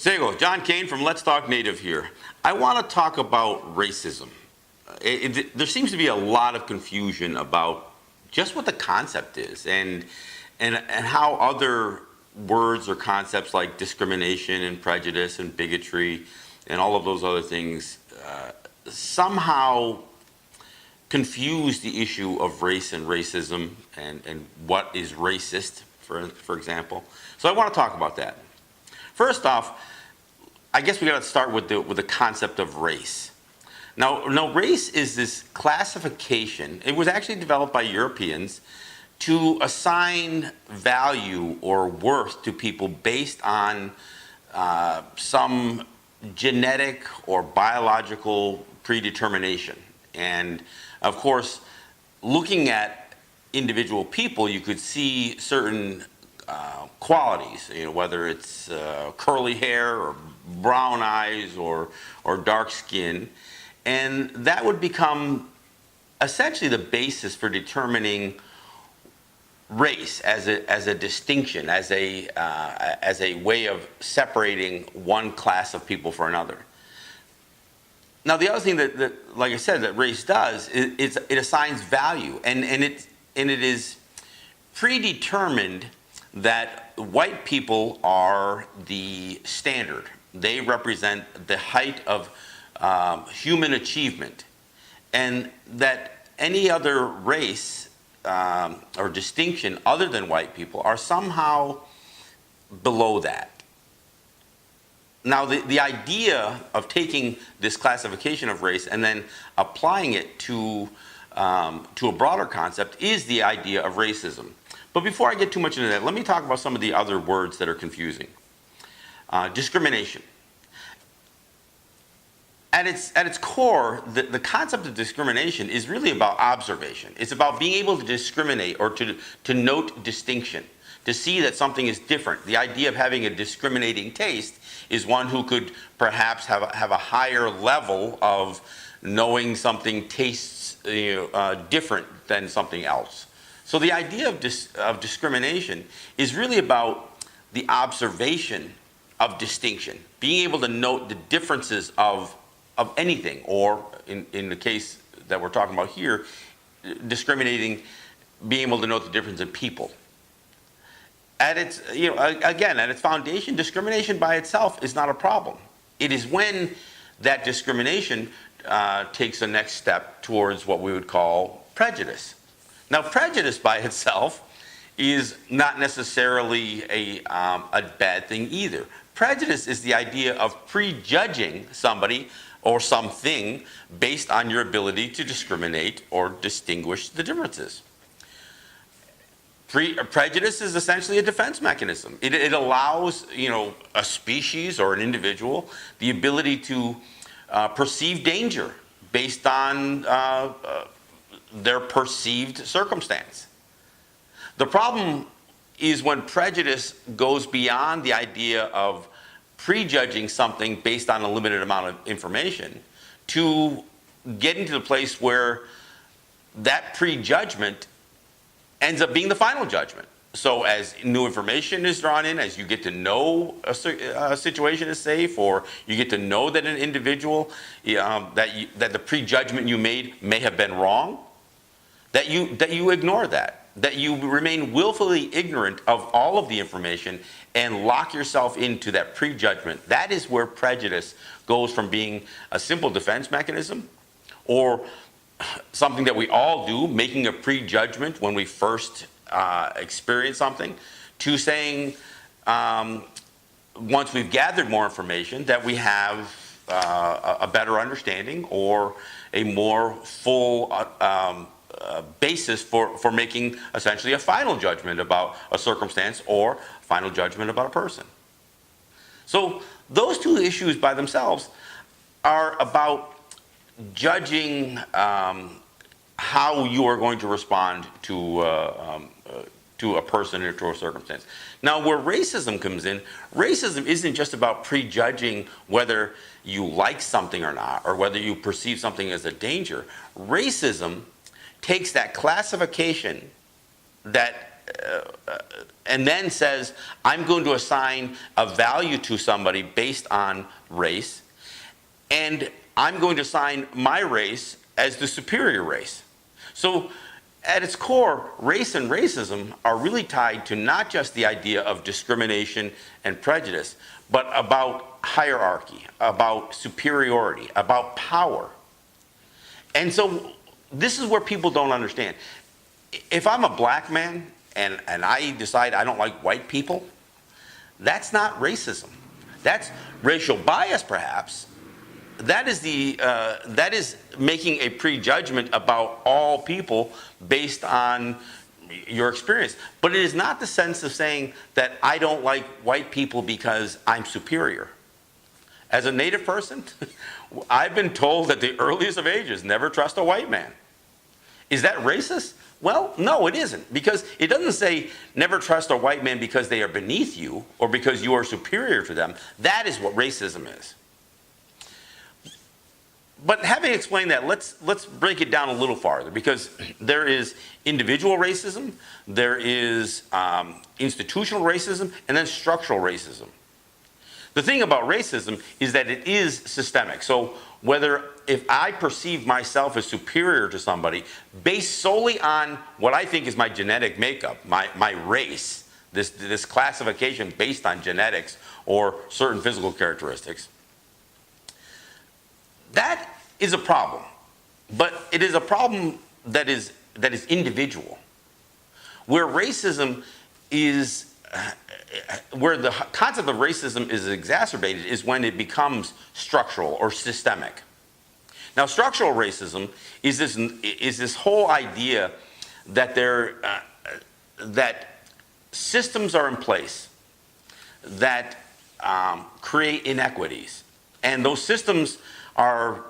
So there you go, John Kane from Let's Talk Native here. I want to talk about racism. There seems to be a lot of confusion about just what the concept is and how other words or concepts like discrimination and prejudice and bigotry and all of those other things somehow confuse the issue of race and racism and what is racist, for example. So I want to talk about that. First off, I guess we got to start with the concept of race. Now, race is this classification. It was actually developed by Europeans to assign value or worth to people based on some genetic or biological predetermination. And of course, looking at individual people, you could see certain qualities, whether it's curly hair or brown eyes or dark skin, and that would become essentially the basis for determining race as a distinction, as a way of separating one class of people for another. Now, the other thing that like I said, that race does is it assigns value, and it is predetermined that white people are the standard. They represent the height of human achievement, and that any other race or distinction other than white people are somehow below that. Now, the idea of taking this classification of race and then applying it to a broader concept is the idea of racism. But before I get too much into that, let me talk about some of the other words that are confusing. Discrimination. At its core, the concept of discrimination is really about observation. It's about being able to discriminate or to note distinction, to see that something is different. The idea of having a discriminating taste is one who could perhaps have a higher level of knowing something tastes different than something else. So the idea of discrimination is really about the observation of distinction, being able to note the differences of anything, or in the case that we're talking about here, discriminating, being able to note the difference in people. At its, again, at its foundation, discrimination by itself is not a problem. It is when that discrimination takes the next step towards what we would call prejudice. Now, prejudice by itself is not necessarily a bad thing either. Prejudice is the idea of prejudging somebody or something based on your ability to discriminate or distinguish the differences. Prejudice is essentially a defense mechanism. It allows, a species or an individual the ability to perceive danger based on their perceived circumstance. The problem is when prejudice goes beyond the idea of prejudging something based on a limited amount of information to getting to the place where that prejudgment ends up being the final judgment. So as new information is drawn in, as you get to know a situation is safe, or you get to know that an individual, that the prejudgment you made may have been wrong, that you ignore that you remain willfully ignorant of all of the information and lock yourself into that prejudgment. That is where prejudice goes from being a simple defense mechanism or something that we all do, making a prejudgment when we first experience something, to saying, once we've gathered more information, that we have a better understanding or a more full basis for making essentially a final judgment about a circumstance or final judgment about a person. So those two issues by themselves are about judging how you are going to respond to a person or to a circumstance. Now, where racism comes in, racism isn't just about prejudging whether you like something or not, or whether you perceive something as a danger. Racism takes that classification that and then says, I'm going to assign a value to somebody based on race, and I'm going to assign my race as the superior race. So at its core, race and racism are really tied to not just the idea of discrimination and prejudice, but about hierarchy, about superiority, about power. And so this is where people don't understand. If I'm a black man and I decide I don't like white people, that's not racism. That's racial bias, perhaps. That is making a prejudgment about all people based on your experience. But it is not the sense of saying that I don't like white people because I'm superior. As a Native person, I've been told at the earliest of ages, never trust a white man. Is that racist? Well, no, it isn't, because it doesn't say never trust a white man because they are beneath you or because you are superior to them. That is what racism is. But having explained that, let's break it down a little farther, because there is individual racism, there is institutional racism, and then structural racism. The thing about racism is that it is systemic. So if I perceive myself as superior to somebody based solely on what I think is my genetic makeup, my race, this classification based on genetics or certain physical characteristics, that is a problem. But it is a problem that is individual. Where racism is, where the concept of racism is exacerbated is when it becomes structural or systemic. Now, structural racism is this whole idea that that systems are in place that create inequities, and those systems are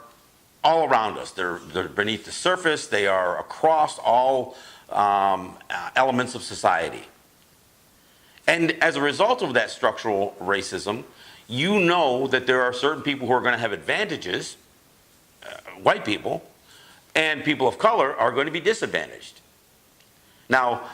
all around us. They're beneath the surface. They are across all elements of society. And as a result of that structural racism, you know that there are certain people who are going to have advantages, white people, and people of color are going to be disadvantaged. Now,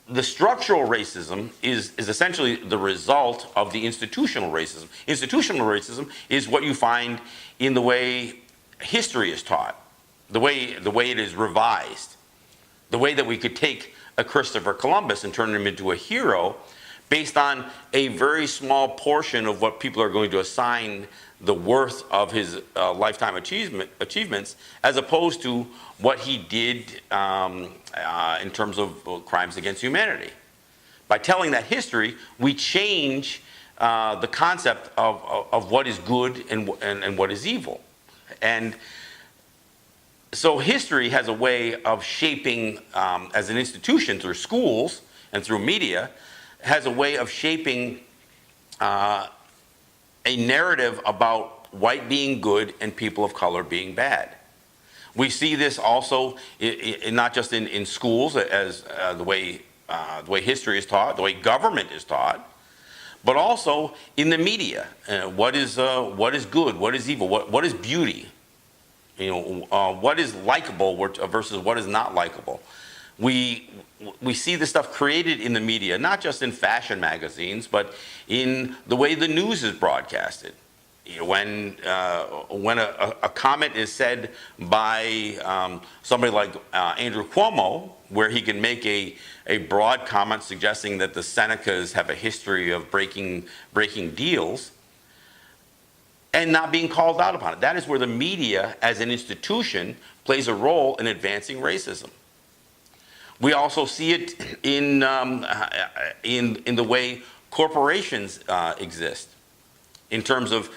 the structural racism is essentially the result of the institutional racism. Institutional racism is what you find in the way history is taught, the way it is revised, the way that we could take a Christopher Columbus and turn him into a hero based on a very small portion of what people are going to assign the worth of his lifetime achievements, as opposed to what he did in terms of crimes against humanity. By telling that history, we change the concept of what is good and what is evil. And so history has a way of shaping, as an institution through schools and through media, has a way of shaping a narrative about white being good and people of color being bad. We see this also not just in schools as the way history is taught, the way government is taught, but also in the media. What is good? What is evil? What is beauty? What is likable versus what is not likable? We see this stuff created in the media, not just in fashion magazines, but in the way the news is broadcasted. When a comment is said by somebody like Andrew Cuomo, where he can make a broad comment suggesting that the Senecas have a history of breaking deals and not being called out upon it. That is where the media as an institution plays a role in advancing racism. We also see it in the way corporations exist, in terms of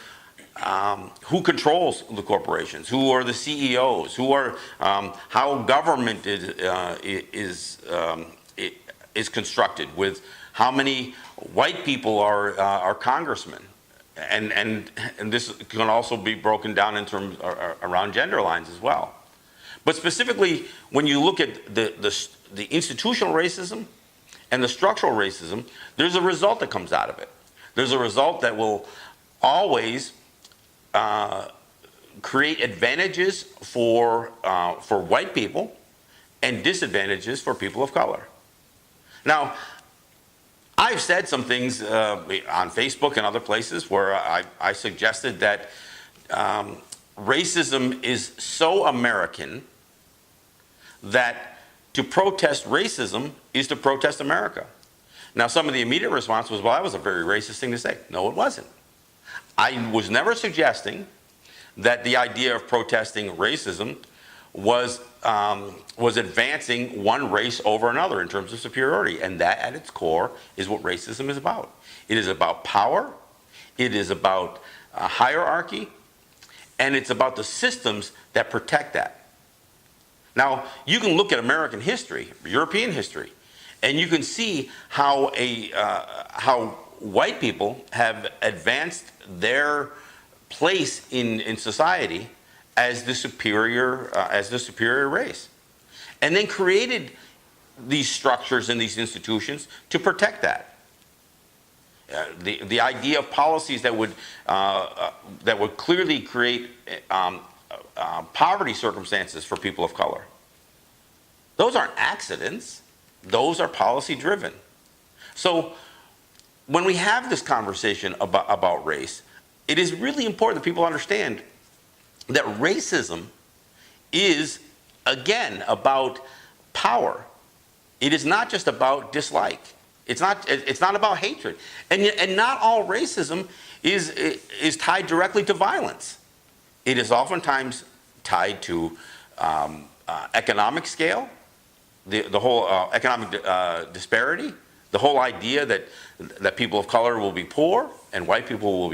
who controls the corporations, who are the CEOs, who are how government is constructed, with how many white people are congressmen, and this can also be broken down in terms around gender lines as well. But specifically, when you look at the institutional racism and the structural racism, there's a result that comes out of it. There's a result that will always create advantages for white people and disadvantages for people of color. Now, I've said some things on Facebook and other places where I suggested that racism is so American that to protest racism is to protest America. Now, some of the immediate response was, well, that was a very racist thing to say. No, it wasn't. I was never suggesting that the idea of protesting racism was advancing one race over another in terms of superiority. And that, at its core, is what racism is about. It is about power. It is about hierarchy. And it's about the systems that protect that. Now, you can look at American history, European history, and you can see how white people have advanced their place in society as the superior race, and then created these structures and these institutions to protect that. The idea of policies that would clearly create poverty circumstances for people of color. Those aren't accidents. Those are policy driven. So when we have this conversation about race, it is really important that people understand that racism is, again, about power. It is not just about dislike. It's not about hatred. And not all racism is tied directly to violence. It is oftentimes tied to economic scale, the whole economic disparity, the whole idea that people of color will be poor and white people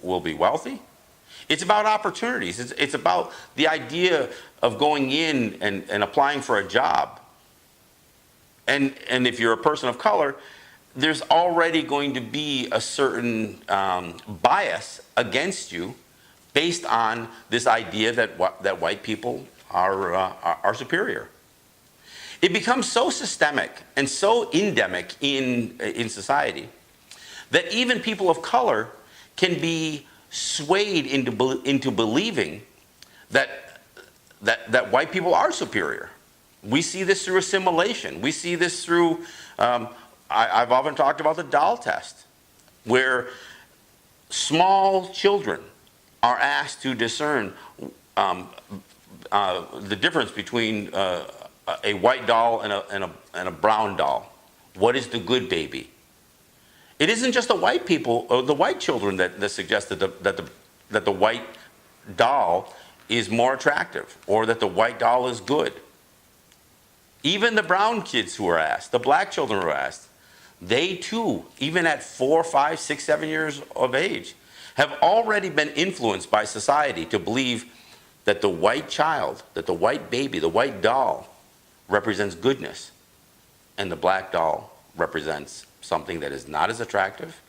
will be wealthy. It's about opportunities. It's about the idea of going in and applying for a job. And if you're a person of color, there's already going to be a certain bias against you based on this idea that white people are superior. It becomes so systemic and so endemic in society that even people of color can be swayed into believing that white people are superior. We see this through assimilation. We see this through, I've often talked about the doll test, where small children are asked to discern the difference between a white doll and a brown doll. What is the good baby? It isn't just the white people or the white children that suggest that the white doll is more attractive or that the white doll is good. Even the brown kids who are asked, the black children who are asked, they too, even at 4, 5, 6, 7 years of age, have already been influenced by society to believe that the white child, that the white baby, the white doll represents goodness, and the black doll represents something that is not as attractive,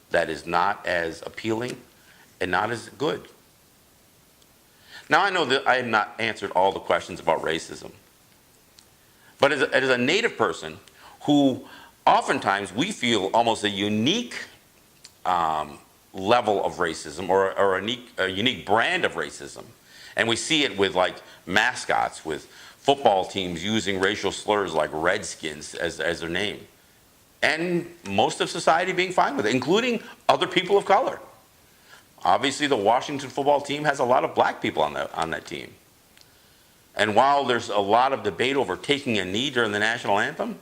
that is not as appealing, and not as good. Now, I know that I have not answered all the questions about racism, but as a Native person who oftentimes we feel almost a unique level of racism or a unique brand of racism, and we see it with like mascots, with football teams using racial slurs like Redskins as their name, and most of society being fine with it, including other people of color. Obviously, the Washington football team has a lot of black people on that team. And while there's a lot of debate over taking a knee during the national anthem,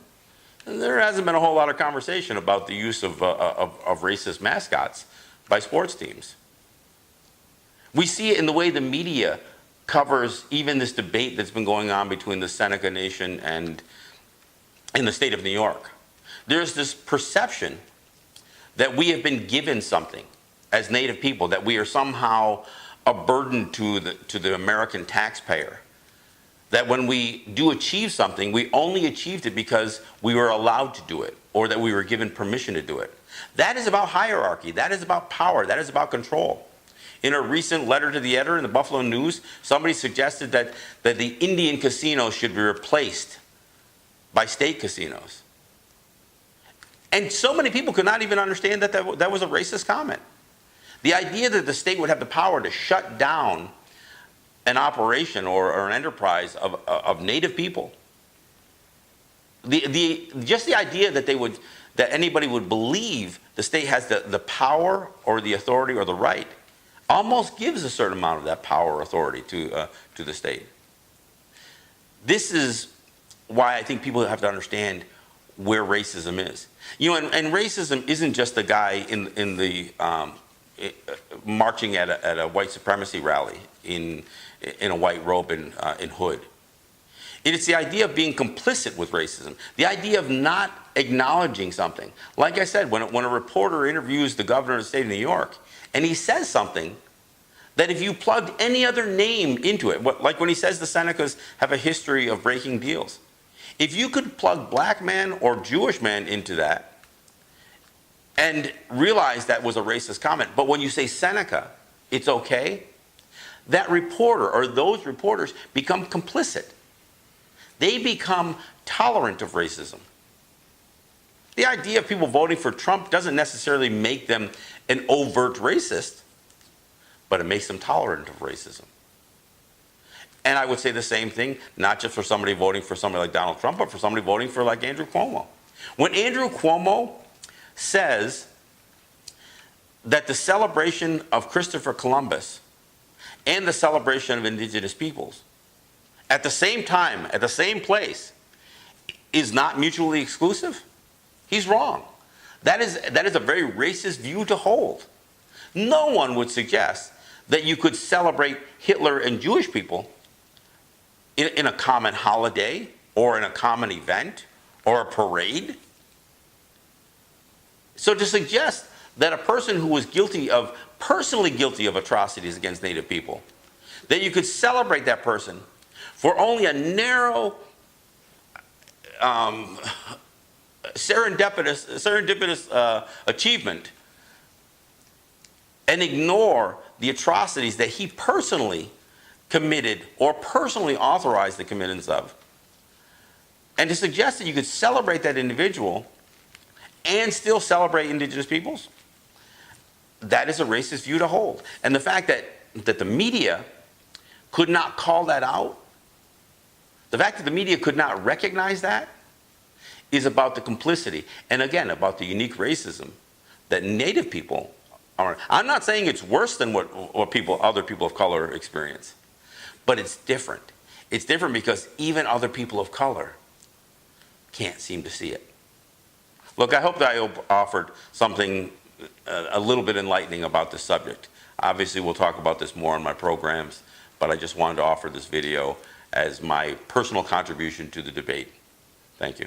there hasn't been a whole lot of conversation about the use of racist mascots by sports teams. We see it in the way the media covers even this debate that's been going on between the Seneca Nation and the state of New York. There's this perception that we have been given something as Native people, that we are somehow a burden to the American taxpayer. That when we do achieve something, we only achieved it because we were allowed to do it, or that we were given permission to do it. That is about hierarchy. That is about power. That is about control. In a recent letter to the editor in the Buffalo News, somebody suggested that the Indian casinos should be replaced by state casinos. And so many people could not even understand that was a racist comment. The idea that the state would have the power to shut down an operation or an enterprise of Native people. just the idea that that anybody would believe the state has the power or the authority or the right almost gives a certain amount of that power or authority to the state. This is why I think people have to understand where racism is. You know, and racism isn't just the guy in the marching at a white supremacy rally in a white robe and hood. It is the idea of being complicit with racism, the idea of not acknowledging something. Like I said, when a reporter interviews the governor of the state of New York, and he says something that if you plugged any other name into it, like when he says the Senecas have a history of breaking deals, if you could plug black man or Jewish man into that and realize that was a racist comment, but when you say Seneca, it's okay, that reporter or those reporters become complicit. They become tolerant of racism. The idea of people voting for Trump doesn't necessarily make them an overt racist, but it makes them tolerant of racism. And I would say the same thing, not just for somebody voting for somebody like Donald Trump, but for somebody voting for like Andrew Cuomo. When Andrew Cuomo says that the celebration of Christopher Columbus and the celebration of indigenous peoples at the same time, at the same place, is not mutually exclusive, he's wrong. That is a very racist view to hold. No one would suggest that you could celebrate Hitler and Jewish people in a common holiday or in a common event or a parade. So to suggest that a person who was personally guilty of atrocities against Native people, that you could celebrate that person for only a narrow, serendipitous achievement, and ignore the atrocities that he personally committed or personally authorized the committance of, and to suggest that you could celebrate that individual and still celebrate indigenous peoples, that is a racist view to hold. And the fact that the media could not call that out, the fact that the media could not recognize that, is about the complicity, and again, about the unique racism that Native people are. I'm not saying it's worse than what other people of color experience, but it's different. It's different because even other people of color can't seem to see it. Look, I hope that I offered something a little bit enlightening about this subject. Obviously, we'll talk about this more in my programs, but I just wanted to offer this video as my personal contribution to the debate. Thank you.